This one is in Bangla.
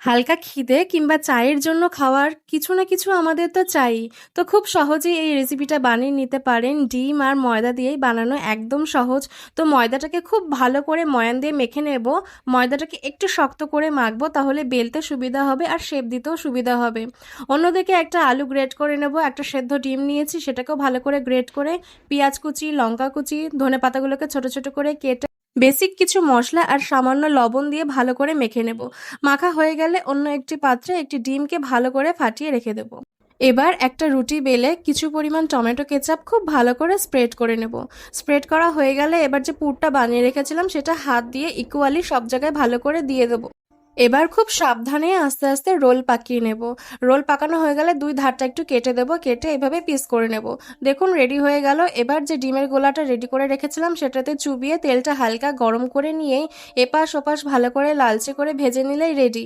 হালকা খিদে কিংবা চায়ের জন্য খাওয়ার কিছু না কিছু আমাদের তো চাই। তো খুব সহজেই এই রেসিপিটা বানিয়ে নিতে পারেন। ডিম আর ময়দা দিয়েই বানানো, একদম সহজ। তো ময়দাটাকে খুব ভালো করে ময়ান দিয়ে মেখে নেব। ময়দাটাকে একটু শক্ত করে মাখবো, তাহলে বেলতে সুবিধা হবে আর শেপ দিতেও সুবিধা হবে। অন্যদিকে একটা আলু গ্রেট করে নেব, একটা সেদ্ধ ডিম নিয়েছি, সেটাকেও ভালো করে গ্রেট করে পেঁয়াজ কুচি, লঙ্কা কুচি, ধনেপাতাগুলোকে ছোট ছোট করে কেটে বেসিক কিছু মশলা আর সামান্য লবণ দিয়ে ভালো করে মেখে নেব। মাখা হয়ে গেলে অন্য একটি পাত্রে একটি ডিমকে ভালো করে ফাটিয়ে রেখে দেব। এবার একটা রুটি বেলে কিছু পরিমাণ টমেটো কেচাপ খুব ভালো করে স্প্রেড করে নেব। স্প্রেড করা হয়ে গেলে এবার যে পুরটা বানিয়ে রেখেছিলাম সেটা হাত দিয়ে ইকুয়ালি সব জায়গায় ভালো করে দিয়ে দেবো। এবার খুব সাবধানে আস্তে আস্তে রোল পাকিয়ে নেব। রোল পাকানো হয়ে গেলে দুই ধারটা একটু কেটে দেব, কেটে এভাবে পিস করে নেব। দেখুন রেডি হয়ে গেল। এবার যে ডিমের গোলাটা রেডি করে রেখেছিলাম সেটাতে চুবিয়ে তেলটা হালকা গরম করে নিয়েই এপাশ ওপাশ ভালো করে লালচে করে ভেজে নিলেই রেডি।